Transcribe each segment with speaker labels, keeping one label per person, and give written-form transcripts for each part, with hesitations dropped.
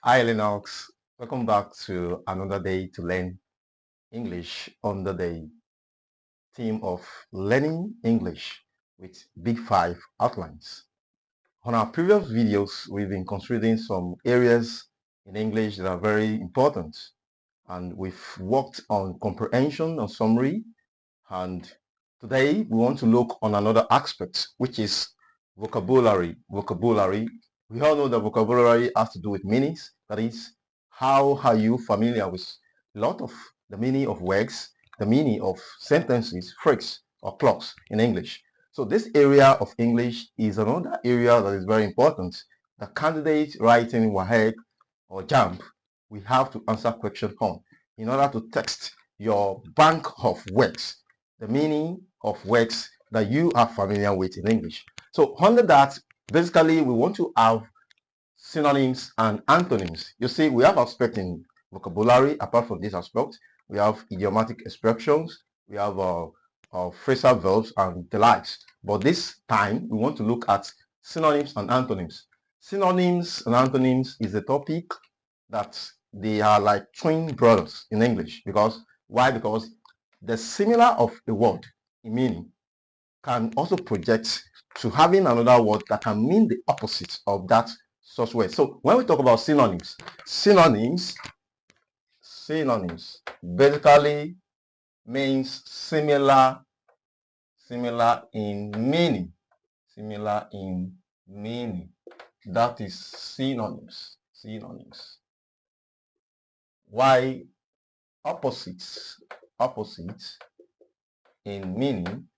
Speaker 1: Hi Lennox, welcome back to another day to learn English under the theme of learning English with Big Five outlines. On our previous videos, we've been considering some areas in English that are very important, and we've worked on comprehension and summary, and today we want to look on another aspect, which is vocabulary. We all know that vocabulary has to do with meanings. That is, how are you familiar with a lot of the meaning of words, the meaning of sentences, phrases, or clause in English. So this area of English is another area that is very important. The candidate writing WAEC or JAMB, we have to answer question on in order to text your bank of words, the meaning of words that you are familiar with in English. So under that, basically, we want to have synonyms and antonyms. You see, we have aspect in vocabulary. Apart from this aspect, we have idiomatic expressions, we have phrasal verbs and the likes. But this time, we want to look at synonyms and antonyms. Synonyms and antonyms is a topic that they are like twin brothers in English. Because why? Because the similar of a word in meaning can also project to having another word that can mean the opposite of that such word. So when we talk about synonyms basically means similar in meaning. That is synonyms. Why opposites in meaning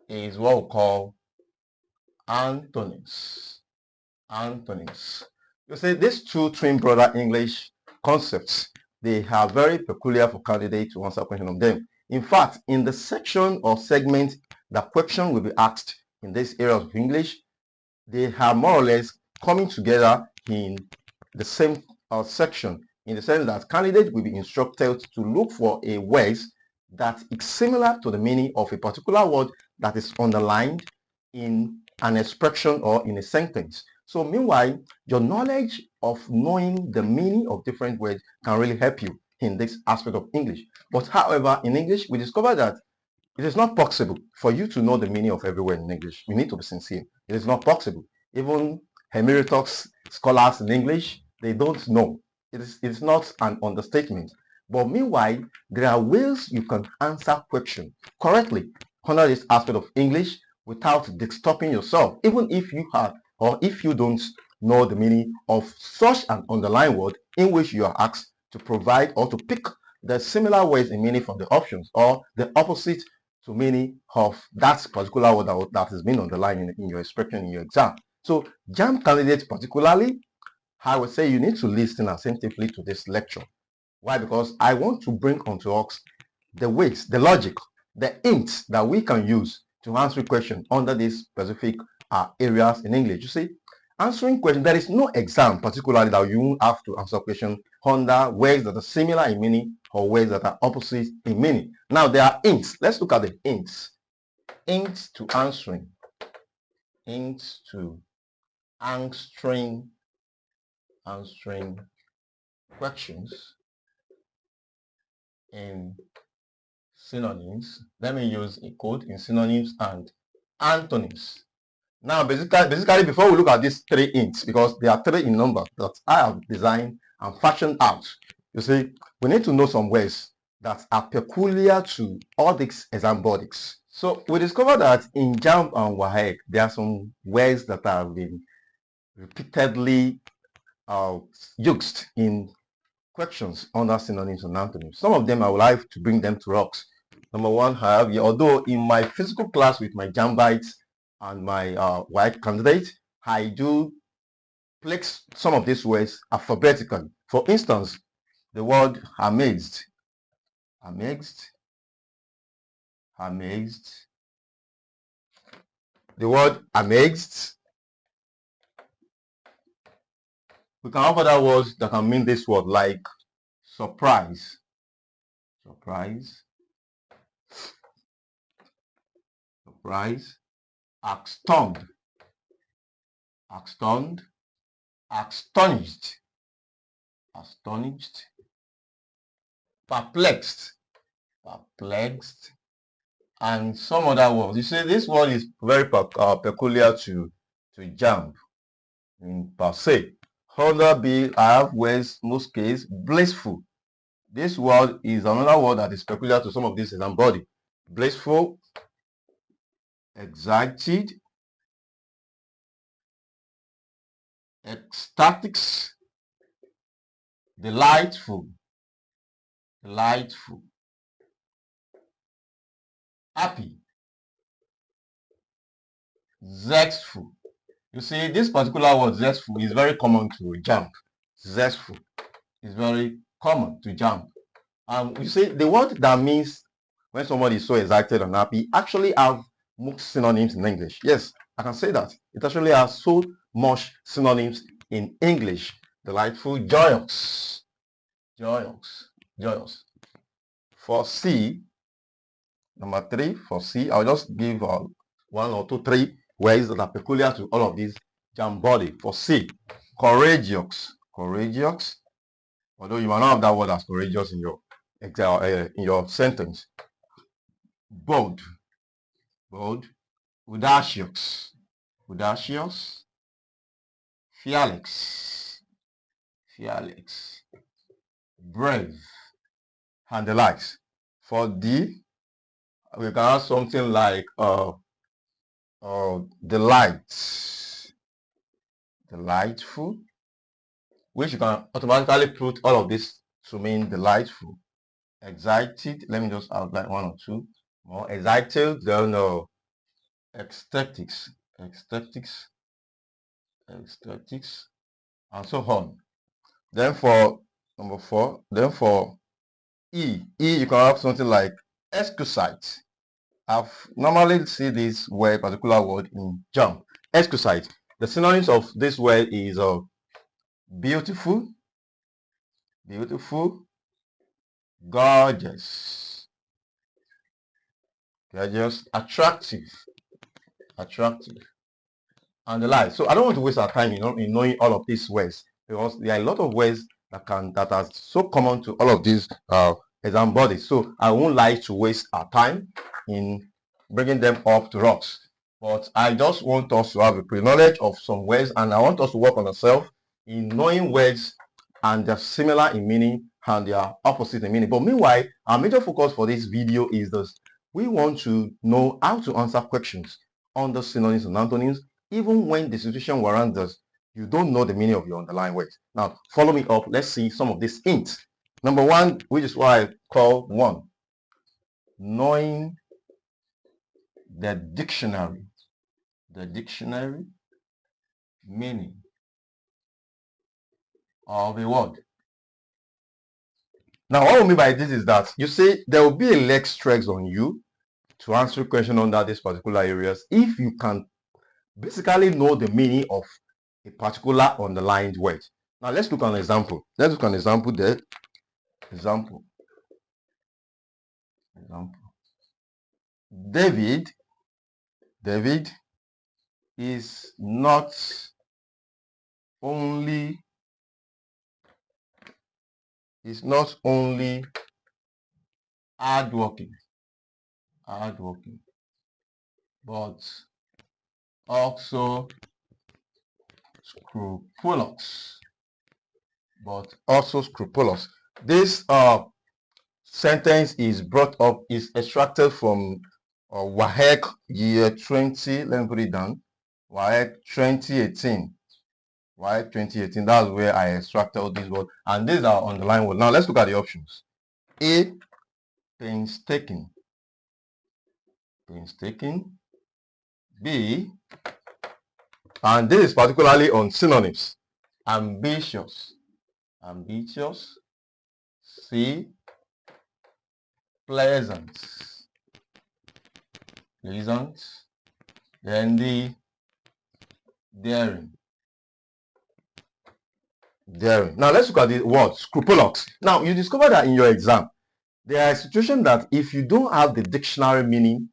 Speaker 1: is what we call antonyms. You see, these two twin brother English concepts, they are very peculiar for candidates to answer question on them. In fact, in the section or segment the question will be asked in this area of English, they are more or less coming together in the same section, in the sense that candidates will be instructed to look for a word that is similar to the meaning of a particular word that is underlined in an expression or in a sentence. So meanwhile, your knowledge of knowing the meaning of different words can really help you in this aspect of English. But however, in English, we discover that it is not possible for you to know the meaning of every word in English. You need to be sincere. It is not possible. Even emeritus scholars in English, they don't know. It's not an understatement. But meanwhile, there are ways you can answer questions correctly under this aspect of English without disturbing yourself, even if you have or if you don't know the meaning of such an underlying word in which you are asked to provide or to pick the similar words in meaning from the options or the opposite to meaning of that particular word that has been underlined in your expression in your exam. So JAMB candidates particularly, I would say you need to listen attentively to this lecture. Why? Because I want to bring onto us the ways, the logic, the hints that we can use to answer questions under these specific areas in English. You see, answering questions, there is no exam particularly that you have to answer questions under words that are similar in meaning or words that are opposite in meaning. Now there are hints. Let's look at the hints. Hints to answering questions in synonyms. Let me use a code in synonyms and antonyms. Now, basically, before we look at these three hints, because there are three in number that I have designed and fashioned out, you see, we need to know some words that are peculiar to all these exam bodies. So we discovered that in JAMB and WAEC, there are some words that have been repeatedly used in questions under synonyms and antonyms. Some of them I would like to bring them to rocks. Number one, however, although in my physical class with my JAMBites and my white candidate, I do place some of these words alphabetically. For instance, the word amazed. The word amazed. We can have other words that can mean this word, like surprise, astound, astonished, astonished, perplexed, perplexed, and some other words. You see, this word is very peculiar to jump in per se. Other I have words, most case, blissful. This word is another word that is peculiar to some of these exam body. Blissful, excited, ecstatic, delightful, delightful, happy, zestful. You see, this particular word, zestful, is very common to jump. Zestful is very common to jump. You see, the word that means when somebody is so excited and happy actually have most synonyms in English. Yes, I can say that. It actually has so much synonyms in English. Delightful, joyous, joyous, joyous. For C, number 3, for C, I'll just give 1 or 2, 3 words that are peculiar to all of these jam body. For C, courageous, courageous. Although you might not have that word as courageous in your sentence. Bold, bold, audacious, audacious, fearless, fearless, brave, and the likes. For D, we can have something like delight, delightful, which you can automatically put all of this to mean delightful. Excited, let me just outline 1 or 2 more. Excited, then ecstatics, ecstatics, ecstatics, and so on. Then for number 4, then for E, you can have something like exquisite. I've normally see this word, particular word in jump. Exquisite. The synonyms of this word is beautiful, beautiful, gorgeous, gorgeous, attractive, attractive, and the like. So I don't want to waste our time in knowing all of these words, because there are a lot of words that are so common to all of these exam bodies. So I won't like to waste our time in bringing them up to us. But I just want us to have a pre-knowledge of some words, and I want us to work on ourselves in knowing words and they're similar in meaning and they are opposite in meaning. But meanwhile, our major focus for this video is this. We want to know how to answer questions on the synonyms and antonyms, even when the situation warrants us. You don't know the meaning of your underlying words. Now, follow me up. Let's see some of these hints. Number 1, which is what I call 1, knowing the dictionary meaning of a word. Now, what I mean by this is that you see there will be a leg stress on you to answer a question under these particular areas if you can basically know the meaning of a particular underlined word. Now, let's look at an example. Let's look at an example there. Example. David is not only hardworking, but also scrupulous. This sentence is extracted from WAEC year 20. Let me put it down. WAEC 2018. WAEC 2018. That's where I extracted all these words, and these are underlined words. Now let's look at the options. A, painstaking. B, and this is particularly on synonyms. Ambitious. C, pleasant. Then the daring. Now let's look at the word scrupulous. Now you discover that in your exam there are situations that if you don't have the dictionary meaning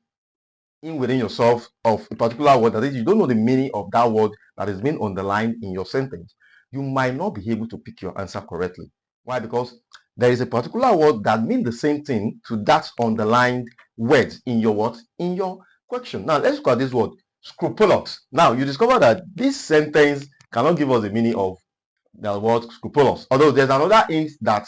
Speaker 1: within yourself of a particular word, that is, you don't know the meaning of that word that is being underlined in your sentence, you might not be able to pick your answer correctly. Why? Because there is a particular word that means the same thing to that underlined word in your what? In your question. Now let's look at this word, scrupulous. Now you discover that this sentence cannot give us the meaning of the word scrupulous. Although there's another hint that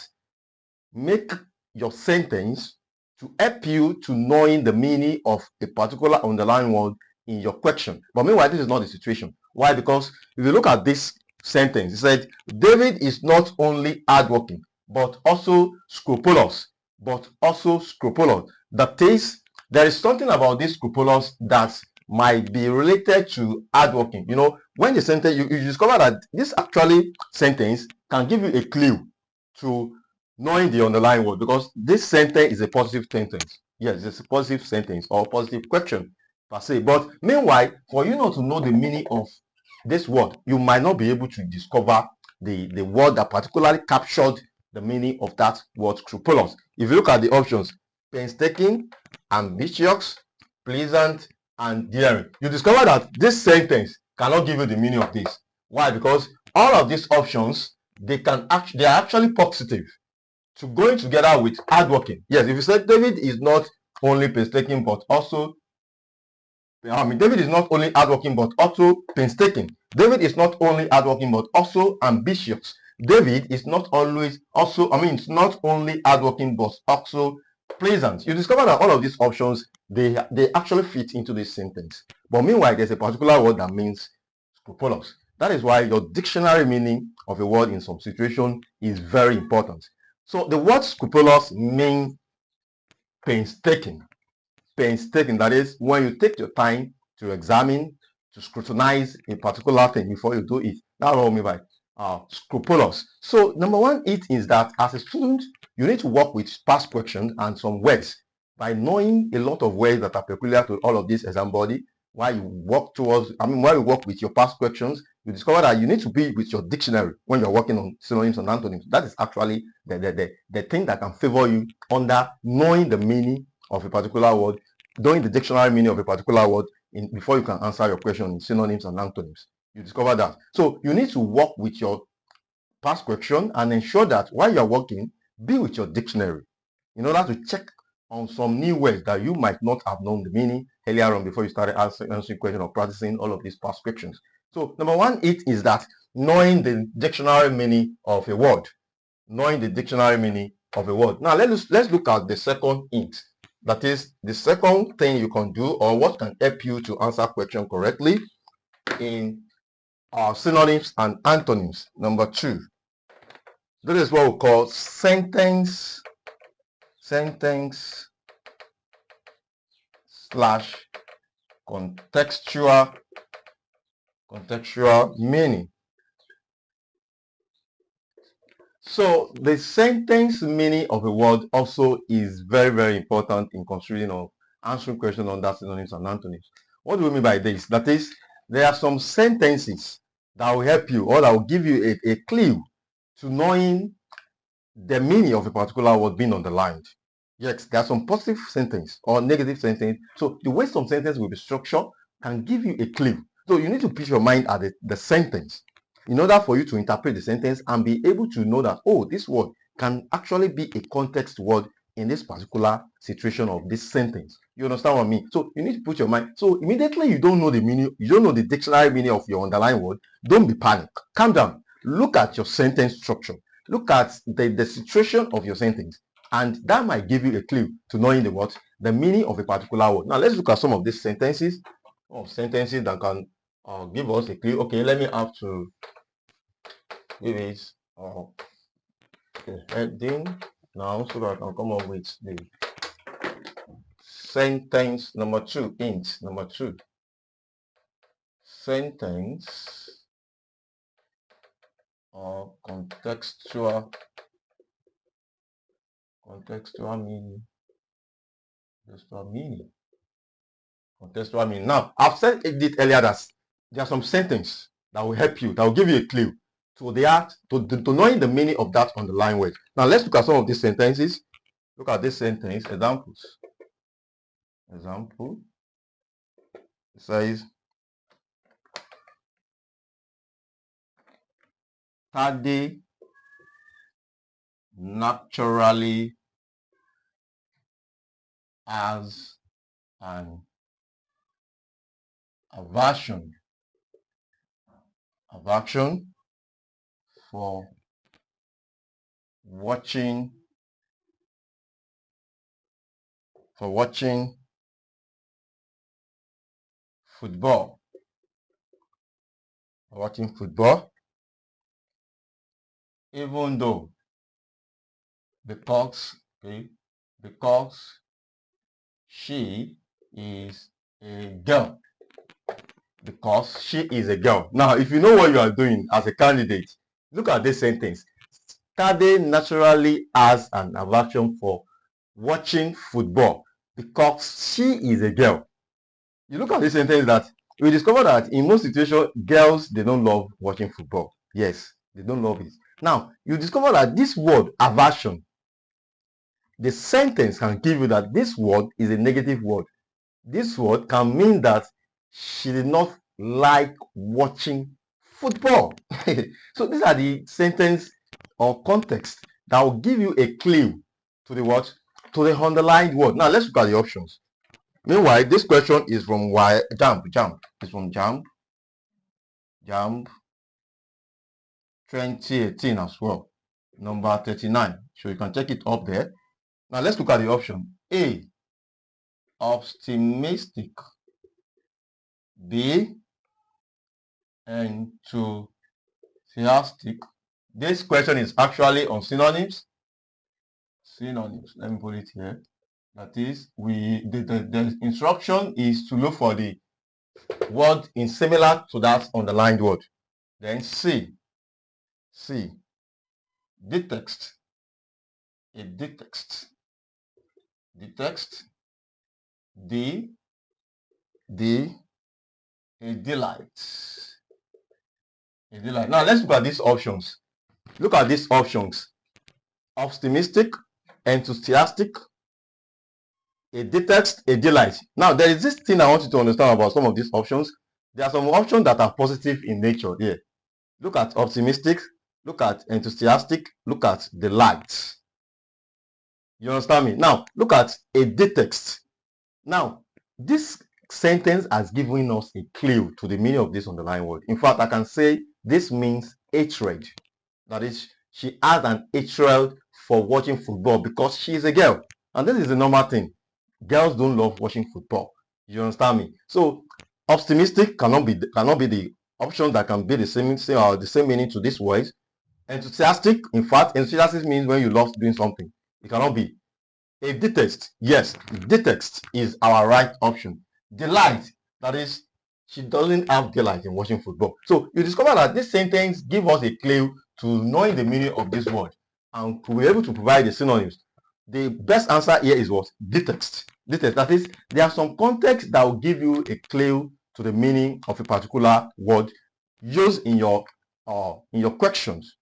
Speaker 1: make your sentence to help you to knowing the meaning of a particular underlying word in your question. But meanwhile, this is not the situation. Why? Because if you look at this sentence, it said, David is not only hardworking, but also scrupulous. But also scrupulous. That is, there is something about this scrupulous that might be related to hardworking. You know, when the sentence, you discover that this actually sentence can give you a clue to knowing the underlying word, because this sentence is a positive sentence. Yes, it's a positive sentence or positive question per se. But meanwhile, for you not to know the meaning of this word, you might not be able to discover the word that particularly captured the meaning of that word scrupulous. If you look at the options, painstaking, ambitious, pleasant, and daring, you discover that this sentence cannot give you the meaning of this. Why? Because all of these options, they are actually positive to going together with hardworking. Yes, if you say David is not only painstaking but also, David is not only hardworking but also painstaking. David is not only hardworking but also ambitious. David is not always also, it's not only hardworking but also pleasant. You discover that all of these options, they actually fit into this sentence. But meanwhile, there's a particular word that means scrupulous. That is why your dictionary meaning of a word in some situation is very important. So the word scrupulous means painstaking. Painstaking, that is, when you take your time to examine, to scrutinize a particular thing before you do it. That's what I mean by scrupulous. So number one, it is that as a student, you need to work with past questions and some words. By knowing a lot of words that are peculiar to all of this exam body, while you work towards, while you work with your past questions, you discover that you need to be with your dictionary when you're working on synonyms and antonyms. That is actually the thing that can favor you under knowing the meaning of a particular word, knowing the dictionary meaning of a particular word before you can answer your question in synonyms and antonyms. You discover that. So you need to work with your past question and ensure that while you're working, be with your dictionary in order to check on some new words that you might not have known the meaning earlier on before you started answering questions or practicing all of these past questions. So number one, it is that knowing the dictionary meaning of a word. Knowing the dictionary meaning of a word. Now let's look at the second hint. That is the second thing you can do, or what can help you to answer question correctly in synonyms and antonyms. Number two, this is what we call sentence slash contextual meaning. So the sentence meaning of a word also is very, very important in considering of answering questions under synonyms and antonyms. What do we mean by this? That is, there are some sentences that will help you or that will give you a clue to knowing the meaning of a particular word being underlined. Yes, there are some positive sentence or negative sentence. So the way some sentence will be structured can give you a clue. So you need to put your mind at the sentence in order for you to interpret the sentence and be able to know that, oh, this word can actually be a context word in this particular situation of this sentence. You understand what I mean? So you need to put your mind. So immediately you don't know the meaning, you don't know the dictionary meaning of your underlying word, don't be panicked. Calm down. Look at your sentence structure. Look at the situation of your sentence, and that might give you a clue to knowing the meaning of a particular word. Now let's look at some of these sentences that can give us a clue. Okay, let me have to give it heading now so that I can come up with the sentence number two. Hint number two. Sentence or contextual meaning. Contextual meaning. Now, I've said it earlier that there are some sentences that will help you, that will give you a clue to knowing the meaning of that underlying word. Now, let's look at some of these sentences. Look at this sentence examples. Example. It says, Tade naturally has an aversion for watching football. Even though because she is a girl. Because she is a girl. Now, if you know what you are doing as a candidate, look at this sentence. Tade naturally has an aversion for watching football because she is a girl. You look at this sentence that we discover that in most situations, girls, they don't love watching football. Yes, they don't love it. Now, you discover that this word, aversion, the sentence can give you that this word is a negative word. This word can mean that she did not like watching football. So these are the sentence or context that will give you a clue to the what? To the underlined word. Now let's look at the options. Meanwhile, this question is from Jamb. It's from Jamb 2018 as well. Number 39. So you can check it up there. Now let's look at the option. A, optimistic. B, enthusiastic. This question is actually on synonyms. Synonyms. Let me put it here. That is, the instruction is to look for the word in similar to that underlined word. Then C, detext. A detext. D, a delight. Now let's look at these options. Look at these options. Optimistic, enthusiastic, a detext, a delight. Now there is this thing I want you to understand about some of these options. There are some options that are positive in nature here. Look at optimistic, look at enthusiastic, look at delight. You understand me? Now look at a detext. Now this sentence has given us a clue to the meaning of this underlying word. In fact, I can say this means hatred. That is, she has an hatred for watching football because she is a girl. And this is a normal thing. Girls don't love watching football. You understand me? So optimistic cannot be the option that can be the same meaning to this word. Enthusiastic, in fact, enthusiastic means when you love doing something. It cannot be. A detext, yes, detext is our right option. Delight, that is, she doesn't have delight in watching football. So you discover that this sentence gives us a clue to knowing the meaning of this word, and to be able to provide the synonyms. The best answer here is what? Detext. That is, there are some context that will give you a clue to the meaning of a particular word used in your questions.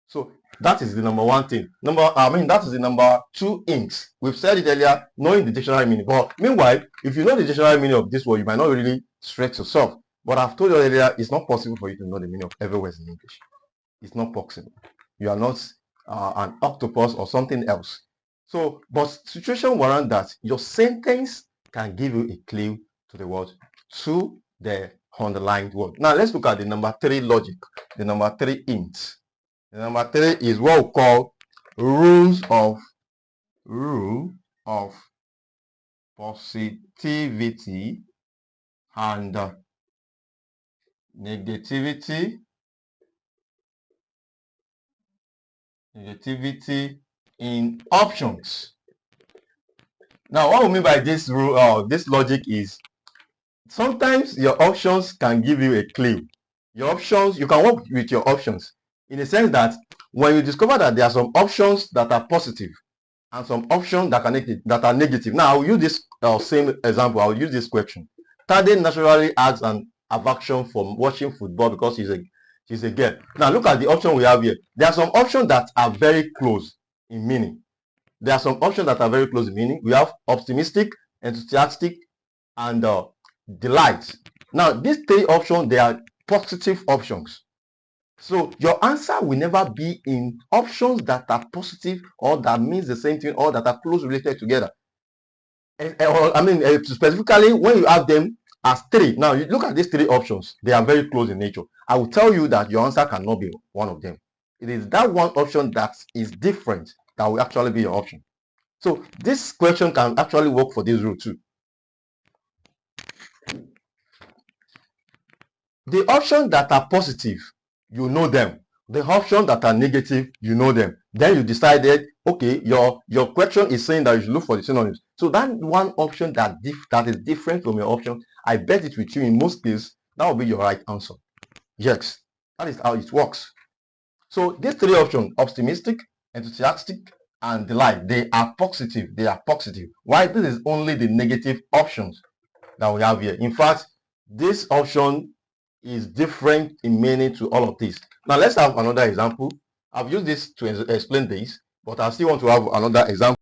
Speaker 1: So that is the number one thing. That is the number two hints. We've said it earlier, knowing the dictionary meaning. But meanwhile, if you know the dictionary meaning of this word, you might not really stretch yourself. But I've told you earlier, it's not possible for you to know the meaning of every word in English. It's not possible. You are not an octopus or something else. So, but situation warrant that your sentence can give you a clue to the word, to the underlined word. Now let's look at the number three logic, the number three hint. The number three is what we call rule of positivity and negativity in options. Now, what we mean by this rule, this logic is sometimes your options can give you a clue. Your options, you can work with your options in the sense that when you discover that there are some options that are positive and some options that are negative. Now, I'll use this same example. I'll use this question. Tade naturally has an aversion for watching football because she's a girl. Now, look at the option we have here. There are some options that are very close in meaning. We have optimistic, enthusiastic, and delight. Now, these three options, they are positive options. So your answer will never be in options that are positive or that means the same thing or that are close related together. Specifically when you have them as three. Now you look at these three options, they are very close in nature. I will tell you that your answer cannot be one of them. It is that one option that is different that will actually be your option. So this question can actually work for this rule too. The options that are positive, you know them. The options that are negative, you know them. Then you decided, okay, your question is saying that you should look for the synonyms. So that one option that is different from your option, I bet it with you in most cases, that will be your right answer. Yes, that is how it works. So these three options, optimistic, enthusiastic, and delight, they are positive. They are positive. Why? This is only the negative options that we have here. In fact, this option is different in meaning to all of this. Now let's have another example. I've used this to explain this, but I still want to have another example.